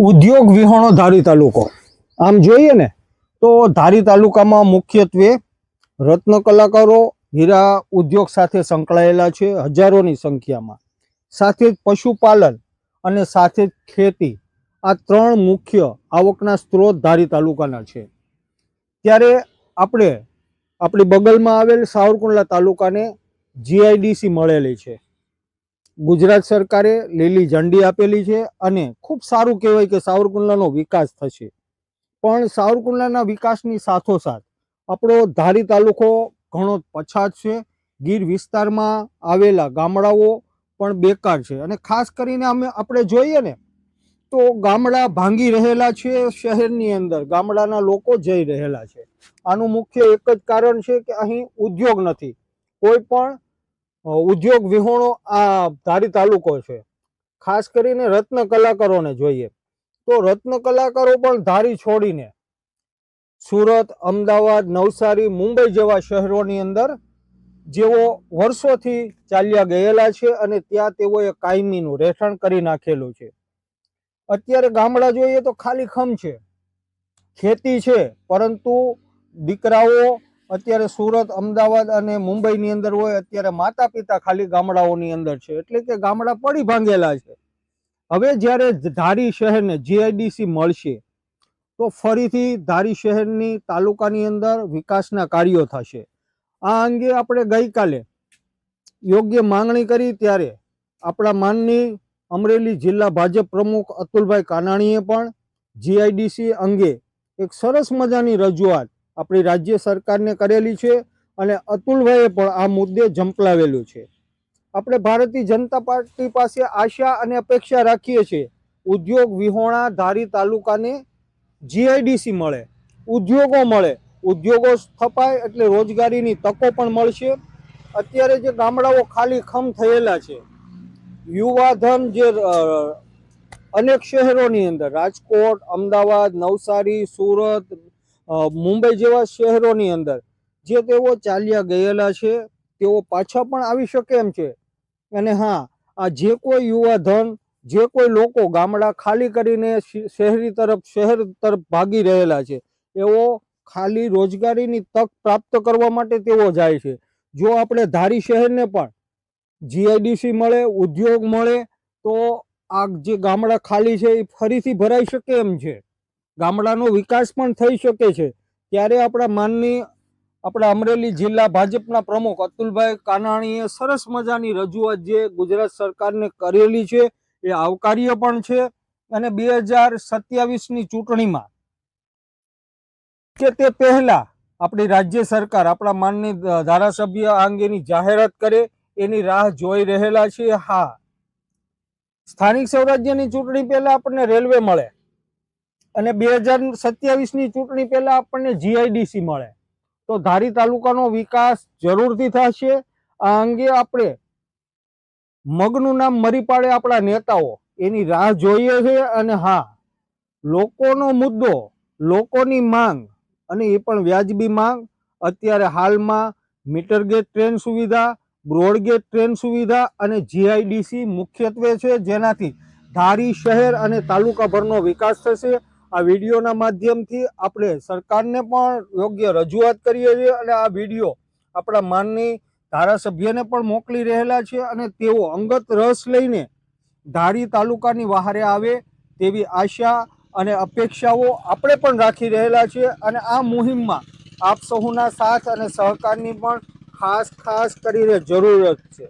ઉદ્યોગ વિહોણો ધારી તાલુકો આમ જોઈએ ને તો ધારી તાલુકામાં મુખ્યત્વે રત્ન કલાકારો હીરા ઉદ્યોગ સાથે સંકળાયેલા છે હજારોની સંખ્યામાં, સાથે જ પશુપાલન અને સાથે જ ખેતી, આ ત્રણ મુખ્ય આવકના સ્ત્રોત ધારી તાલુકાના છે। ત્યારે આપણે આપણી બગલમાં આવેલ સાવરકુંડલા તાલુકાને જીઆઈડીસી મળેલી છે। ગુજરાત સરકારે લીલી ઝંડી આપેલી છે અને ખૂબ સારું કહેવાય કે સાવરકુંડલાનો વિકાસ થશે। પણ સાવરકુંડલાના વિકાસની સાથોસાથ આપણો ધારી તાલુકો ઘણો પછાત છે। ગીર વિસ્તારમાં આવેલા ગામડાઓ પણ બેકાર છે અને ખાસ કરીને આપણે જોઈએ ને તો ગામડા ભાંગી રહેલા છે, શહેરની અંદર ગામડાના લોકો જઈ રહેલા છે। આનું મુખ્ય એક જ કારણ છે કે અહીં ઉદ્યોગ નથી, કોઈ પણ ઉદ્યોગ વિહોણો આ ધારી તાલુકો છે। ખાસ કરીને રત્ન કલાકારોને જોઈએ તો રત્ન કલાકારો પણ ધારી છોડીને સુરત, અમદાવાદ, નવસારી, મુંબઈ જેવા શહેરોની અંદર જેઓ વર્ષોથી ચાલ્યા ગયેલા છે અને ત્યાં તેઓએ કાયમીનું રહેઠાણ કરી નાખેલું છે। અત્યારે ગામડા જોઈએ તો ખાલી ખમ છે, ખેતી છે, પરંતુ દીકરાઓ અત્યારે સુરત, અમદાવાદ અને મુંબઈની અંદર હોય, અત્યારે માતા પિતા ખાલી ગામડાઓની અંદર છે, એટલે કે ગામડા પડી ભાંગેલા છે। હવે જ્યારે ધારી શહેરને જીઆઈડીસી મળશે તો ફરીથી ધારી શહેરની તાલુકાની અંદર વિકાસના કાર્યો થશે। આ અંગે આપણે ગઈકાલે યોગ્ય માંગણી કરી ત્યારે આપણા માનની અમરેલી જિલ્લા ભાજપ પ્રમુખ અતુલભાઈ કાનાણીએ પણ જીઆઈડીસી અંગે એક સરસ મજાની રજૂઆત આપણી રાજ્ય સરકારને કરેલી છે અને અતુલભાઈએ પણ આ મુદ્દે ઝંપલાવેલું છે। આપણે ભારતીય જનતા પાર્ટી પાસે આશા અને અપેક્ષા રાખીએ છીએ ઉદ્યોગ વિહોણા ધારી તાલુકાને જીઆઈડીસી મળે, ઉદ્યોગો મળે, ઉદ્યોગો સ્થપાય એટલે રોજગારીની તકો પણ મળશે। અત્યારે જે ગામડાઓ ખાલી ખમ થયેલા છે, યુવાધન જે અનેક શહેરોની અંદર રાજકોટ, અમદાવાદ, નવસારી, સુરત, મુંબઈ જેવા શહેરોની અંદર જે તેઓ ચાલ્યા ગયેલા છે તેઓ પાછા પણ આવી શકે એમ છે। અને હા, આ જે કોઈ યુવાધન, જે કોઈ લોકો ગામડા ખાલી કરીને શહેર તરફ ભાગી રહેલા છે, એઓ ખાલી રોજગારીની તક પ્રાપ્ત કરવા માટે તેઓ જાય છે। જો આપણે ધારી શહેરને પણ જીઆઈડીસી મળે, ઉદ્યોગ મળે તો આ જે ગામડા ખાલી છે એ ફરીથી ભરાઈ શકે એમ છે, ગામડાનો વિકાસ પણ થઈ શકે છે। ત્યારે આપણા અમરેલી જિલ્લા ભાજપના પ્રમુખ અતુલભાઈ કાનાણીએ સરસ મજાની રજૂઆત જે ગુજરાત સરકારને કરેલી છે એ આવકાર્ય પણ છે અને 2027ની ચૂંટણીમાં કે તે પહેલા આપણી રાજ્ય સરકાર આપણા માનની ધારાસભ્ય આ અંગેની જાહેરાત કરે એની રાહ જોઈ રહેલા છીએ। હા, સ્થાનિક સ્વરાજ્યની ચૂંટણી પહેલા આપણને રેલવે મળે અને 2027ની ચૂંટણી પહેલા આપણને જીઆઈડીસી મળે તો ધારી તાલુકાનો વિકાસ જરૂરથી થશે। આ અંગે આપણે મગનું નામ મરી પાડે આપણા નેતાઓ એની રાહ જોઈએ છે અને હા, લોકોનો મુદ્દો, લોકોની માંગ, અને એ પણ વ્યાજબી માંગ, અત્યારે હાલમાં મીટર ગેજ ટ્રેન સુવિધા, બ્રોડગેજ ટ્રેન સુવિધા અને જીઆઈડીસી મુખ્યત્વે છે, જેનાથી ધારી શહેર અને તાલુકાભરનો વિકાસ થશે। આ વિડીયોના માધ્યમથી આપણે સરકારને પણ યોગ્ય રજૂઆત કરીએ છીએ અને આ વિડીયો આપણા માનની ધારાસભ્યને પણ મોકલી રહેલા છે અને તેઓ અંગત રસ લઈને ધારી તાલુકાની વહારે આવે તેવી આશા અને અપેક્ષાઓ આપણે પણ રાખી રહેલા છીએ અને આ મુહિમમાં આપ સહુના સાથ અને સહકારની પણ ખાસ કરીને જરૂરત છે।